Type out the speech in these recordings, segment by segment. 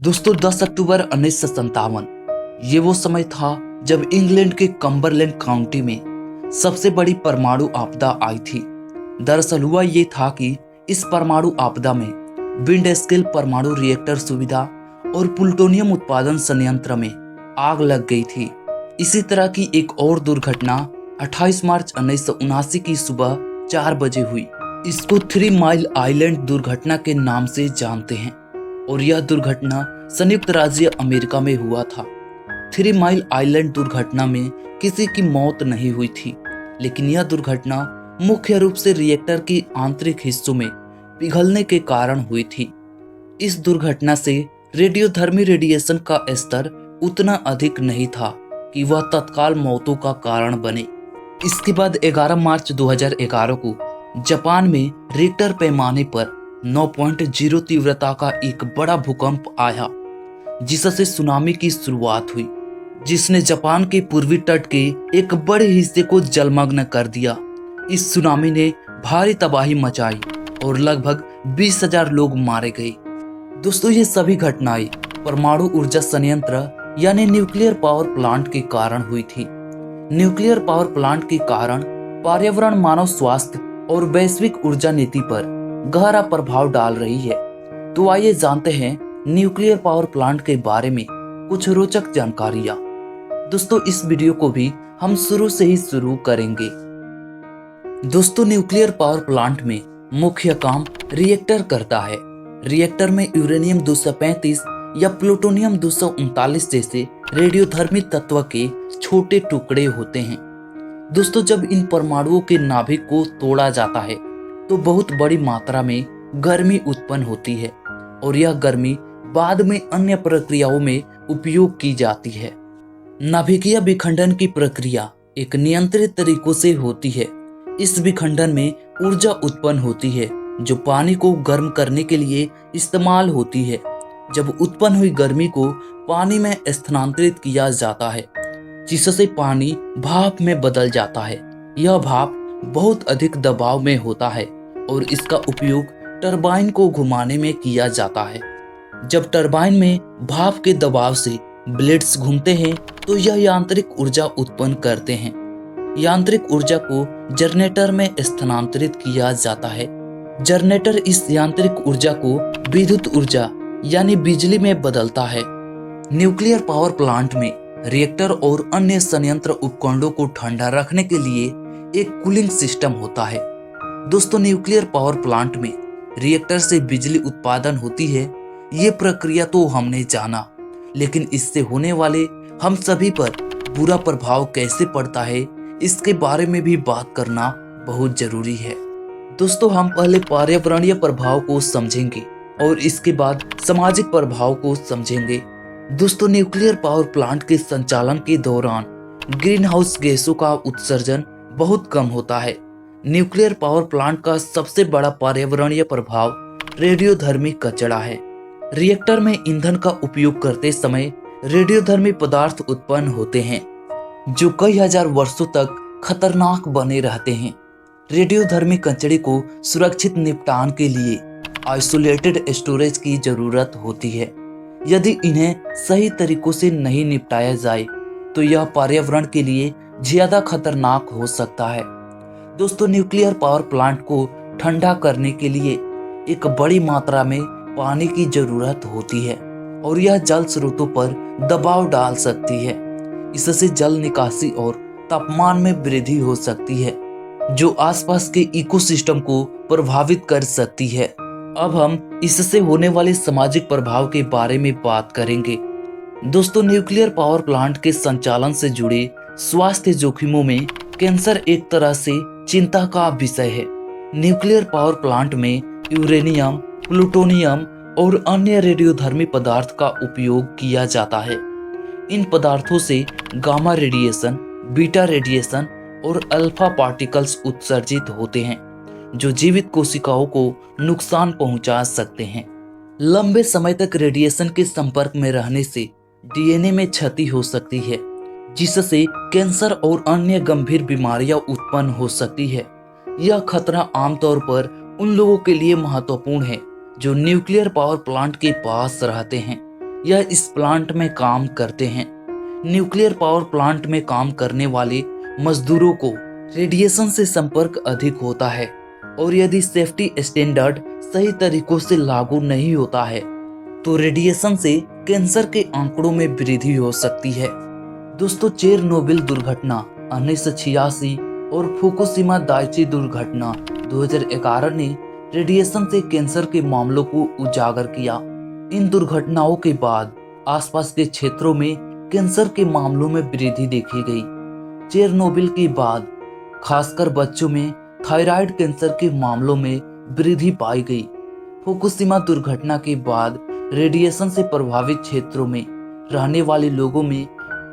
दोस्तों 10 अक्टूबर 1957 ये वो समय था जब इंग्लैंड के कम्बरलैंड काउंटी में सबसे बड़ी परमाणु आपदा आई थी। दरअसल हुआ ये था कि इस परमाणु आपदा में विंड स्केल परमाणु रिएक्टर सुविधा और प्लूटोनियम उत्पादन संयंत्र में आग लग गई थी। इसी तरह की एक और दुर्घटना 28 मार्च 1979 की सुबह 4 बजे हुई। इसको 3 माइल आइलैंड दुर्घटना के नाम से जानते हैं और यह दुर्घटना संयुक्त राज्य अमेरिका में हुआ था। 3 माइल आइलैंड दुर्घटना में किसी की मौत नहीं हुई थी, लेकिन यह दुर्घटना मुख्य रूप से रिएक्टर के आंतरिक हिस्सों में पिघलने के कारण हुई थी। इस दुर्घटना से रेडियोधर्मी रेडिएशन का स्तर उतना अधिक नहीं था कि वह तत्काल मौतों का कारण बने। इसके बाद 11 मार्च 2011 को जापान में रिक्टर पैमाने पर 9.0 तीव्रता का एक बड़ा भूकंप आया, जिससे सुनामी की शुरुआत हुई, जिसने जापान के पूर्वी तट के एक बड़े हिस्से को जलमग्न कर दिया। इस सुनामी ने भारी तबाही मचाई और लगभग 20,000 लोग मारे गए। दोस्तों, ये सभी घटनाएं परमाणु ऊर्जा संयंत्र यानी न्यूक्लियर पावर प्लांट के कारण हुई थी। न्यूक्लियर पावर प्लांट के कारण पर्यावरण, मानव स्वास्थ्य और वैश्विक ऊर्जा नीति पर गहरा प्रभाव डाल रही है। तो आइए जानते हैं न्यूक्लियर पावर प्लांट के बारे में कुछ रोचक जानकारियां। दोस्तों, इस वीडियो को भी हम शुरू से ही शुरू करेंगे। दोस्तों, न्यूक्लियर पावर प्लांट में मुख्य काम रिएक्टर करता है। रिएक्टर में यूरेनियम 235 या प्लूटोनियम 239 जैसे रेडियोधर्मी तत्व के छोटे टुकड़े होते हैं। दोस्तों, जब इन परमाणुओं के नाभिक को तोड़ा जाता है तो बहुत बड़ी मात्रा में गर्मी उत्पन्न होती है और यह गर्मी बाद में अन्य प्रक्रियाओं में उपयोग की जाती है। नाभिकीय विखंडन की प्रक्रिया एक नियंत्रित तरीकों से होती है। इस विखंडन में ऊर्जा उत्पन्न होती है जो पानी को गर्म करने के लिए इस्तेमाल होती है। जब उत्पन्न हुई गर्मी को पानी में स्थानांतरित किया जाता है, जिससे पानी भाप में बदल जाता है। यह भाप बहुत अधिक दबाव में होता है और इसका उपयोग टरबाइन को घुमाने में किया जाता है। जब टरबाइन में भाप के दबाव से ब्लेड्स घूमते हैं तो यह यांत्रिक ऊर्जा उत्पन्न करते हैं। यांत्रिक ऊर्जा को जनरेटर में स्थानांतरित किया जाता है। जनरेटर इस यांत्रिक ऊर्जा को विद्युत ऊर्जा यानी बिजली में बदलता है। न्यूक्लियर पावर प्लांट में रिएक्टर और अन्य संयंत्र उपकरणों को ठंडा रखने के लिए एक कूलिंग सिस्टम होता है। दोस्तों, न्यूक्लियर पावर प्लांट में रिएक्टर से बिजली उत्पादन होती है। ये प्रक्रिया तो हमने जाना, लेकिन इससे होने वाले हम सभी पर बुरा प्रभाव कैसे पड़ता है, इसके बारे में भी बात करना बहुत जरूरी है। दोस्तों, हम पहले पर्यावरणीय प्रभाव को समझेंगे और इसके बाद सामाजिक प्रभाव को समझेंगे। दोस्तों, न्यूक्लियर पावर प्लांट के संचालन के दौरान ग्रीन हाउस गैसों का उत्सर्जन बहुत कम होता है। न्यूक्लियर पावर प्लांट का सबसे बड़ा पर्यावरणीय प्रभाव रेडियोधर्मी कचरा है। रिएक्टर में ईंधन का उपयोग करते समय रेडियोधर्मी पदार्थ उत्पन्न होते हैं जो कई हजार वर्षों तक खतरनाक बने रहते हैं। रेडियोधर्मी कचरे को सुरक्षित निपटान के लिए आइसोलेटेड स्टोरेज की जरूरत होती है। यदि इन्हें सही तरीकों से नहीं निपटाया जाए तो यह पर्यावरण के लिए ज्यादा खतरनाक हो सकता है। दोस्तों, न्यूक्लियर पावर प्लांट को ठंडा करने के लिए एक बड़ी मात्रा में पानी की जरूरत होती है और यह जल स्रोतों पर दबाव डाल सकती है। इससे जल निकासी और तापमान में वृद्धि हो सकती है जो आसपास के इकोसिस्टम को प्रभावित कर सकती है। अब हम इससे होने वाले सामाजिक प्रभाव के बारे में बात करेंगे। दोस्तों, न्यूक्लियर पावर प्लांट के संचालन से जुड़े स्वास्थ्य जोखिमों में कैंसर एक तरह से चिंता का विषय है। न्यूक्लियर पावर प्लांट में यूरेनियम, प्लूटोनियम और अन्य रेडियोधर्मी पदार्थ का उपयोग किया जाता है। इन पदार्थों से गामा रेडिएशन, बीटा रेडिएशन और अल्फा पार्टिकल्स उत्सर्जित होते हैं जो जीवित कोशिकाओं को नुकसान पहुंचा सकते हैं। लंबे समय तक रेडिएशन के संपर्क में रहने से डीएनए में क्षति हो सकती है, जिससे कैंसर और अन्य गंभीर बीमारियां उत्पन्न हो सकती है। यह खतरा आमतौर पर उन लोगों के लिए महत्वपूर्ण है जो न्यूक्लियर पावर प्लांट के पास रहते हैं, यह इस प्लांट में काम करते हैं। न्यूक्लियर पावर प्लांट में काम करने वाले मजदूरों को रेडिएशन से संपर्क अधिक होता है और यदि सेफ्टी स्टैंडर्ड सही तरीकों से लागू नहीं होता है तो रेडिएशन से कैंसर के आंकड़ों में वृद्धि हो सकती है। दोस्तों, चेरनोबिल दुर्घटना 1986 और फुकुशिमा दाइची दुर्घटना 2011 ने रेडिएशन से कैंसर के मामलों को उजागर किया। इन दुर्घटनाओं के बाद आसपास के क्षेत्रों में कैंसर के मामलों में वृद्धि देखी गई। चेरनोबिल के बाद खासकर बच्चों में थायराइड कैंसर के मामलों में वृद्धि पाई गई। फुकुशिमा दुर्घटना के बाद रेडिएशन से प्रभावित क्षेत्रों में रहने वाले लोगों में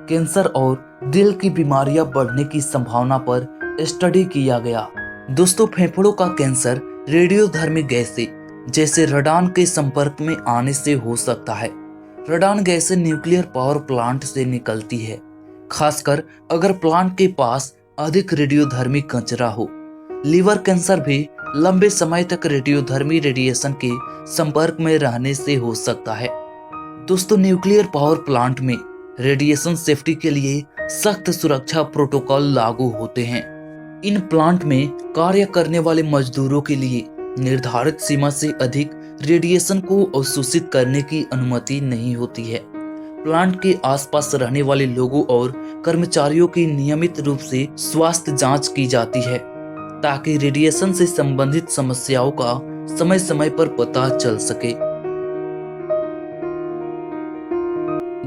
कैंसर और दिल की बीमारियां बढ़ने की संभावना पर स्टडी किया गया। दोस्तों, फेफड़ों का कैंसर रेडियोधर्मी गैसें जैसे रडान के संपर्क में आने से हो सकता है। रडान गैसें न्यूक्लियर पावर प्लांट से निकलती है, खासकर अगर प्लांट के पास अधिक रेडियोधर्मी कचरा हो। लीवर कैंसर भी लंबे समय तक रेडियोधर्मी रेडिएशन के संपर्क में रहने से हो सकता है। दोस्तों, न्यूक्लियर पावर प्लांट में रेडिएशन सेफ्टी के लिए सख्त सुरक्षा प्रोटोकॉल लागू होते हैं। इन प्लांट में कार्य करने वाले मजदूरों के लिए निर्धारित सीमा से अधिक रेडिएशन को अवशोषित करने की अनुमति नहीं होती है। प्लांट के आसपास रहने वाले लोगों और कर्मचारियों की नियमित रूप से स्वास्थ्य जांच की जाती है ताकि रेडिएशन से संबंधित समस्याओं का समय समय पर पता चल सके।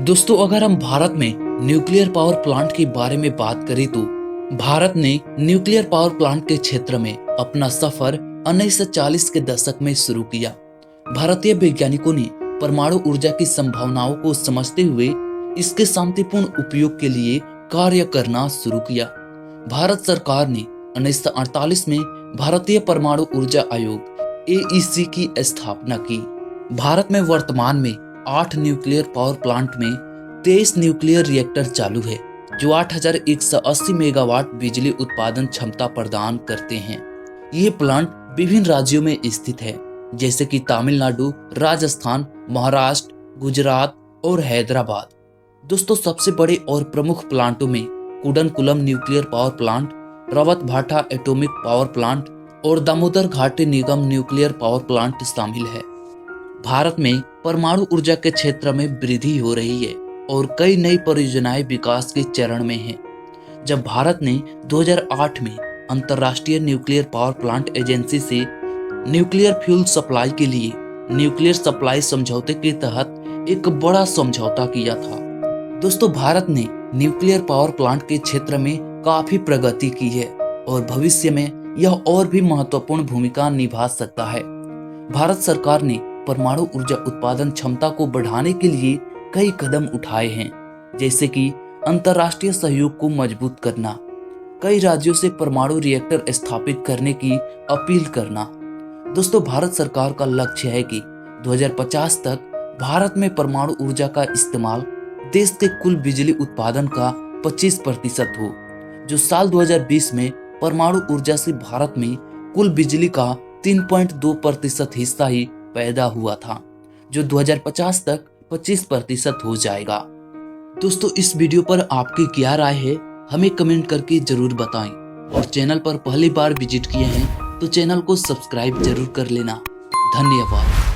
दोस्तों, अगर हम भारत में न्यूक्लियर पावर प्लांट के बारे में बात करें तो भारत ने न्यूक्लियर पावर प्लांट के क्षेत्र में अपना सफर 1940 के दशक में शुरू किया। भारतीय वैज्ञानिकों ने परमाणु ऊर्जा की संभावनाओं को समझते हुए इसके शांतिपूर्ण उपयोग के लिए कार्य करना शुरू किया। भारत सरकार ने 1948 में भारतीय परमाणु ऊर्जा आयोग AEC की स्थापना की। भारत में वर्तमान में 8 न्यूक्लियर पावर प्लांट में 23 न्यूक्लियर रिएक्टर चालू है जो 8180 मेगावाट बिजली उत्पादन क्षमता प्रदान करते हैं। ये प्लांट विभिन्न राज्यों में स्थित है जैसे कि तमिलनाडु, राजस्थान, महाराष्ट्र, गुजरात और हैदराबाद। दोस्तों, सबसे बड़े और प्रमुख प्लांटों में कुडनकुलम न्यूक्लियर पावर प्लांट, रवत भाटा एटॉमिक पावर प्लांट और दामोदर घाटी निगम न्यूक्लियर पावर प्लांट शामिल है। भारत में परमाणु ऊर्जा के क्षेत्र में वृद्धि हो रही है और कई नई परियोजनाएं विकास के चरण में हैं। जब भारत ने 2008 में अंतर्राष्ट्रीय न्यूक्लियर पावर प्लांट एजेंसी से न्यूक्लियर फ्यूल सप्लाई के लिए न्यूक्लियर सप्लाई समझौते के तहत एक बड़ा समझौता किया था। दोस्तों, भारत ने न्यूक्लियर पावर प्लांट के क्षेत्र में काफी प्रगति की है और भविष्य में यह और भी महत्वपूर्ण भूमिका निभा सकता है। भारत सरकार ने परमाणु ऊर्जा उत्पादन क्षमता को बढ़ाने के लिए कई कदम उठाए हैं, जैसे कि अंतर्राष्ट्रीय सहयोग को मजबूत करना, कई राज्यों से परमाणु रिएक्टर स्थापित करने की अपील करना। दोस्तों, भारत सरकार का लक्ष्य है कि 2050 तक भारत में परमाणु ऊर्जा का इस्तेमाल देश के कुल बिजली उत्पादन का 25% हो, जो साल 2020 में परमाणु ऊर्जा से भारत में कुल बिजली का 3.2% हिस्सा ही पैदा हुआ था, जो 2050 तक 25% हो जाएगा। दोस्तों, इस वीडियो पर आपकी क्या राय है हमें कमेंट करके जरूर बताएं और चैनल पर पहली बार विजिट किए हैं तो चैनल को सब्सक्राइब जरूर कर लेना। धन्यवाद।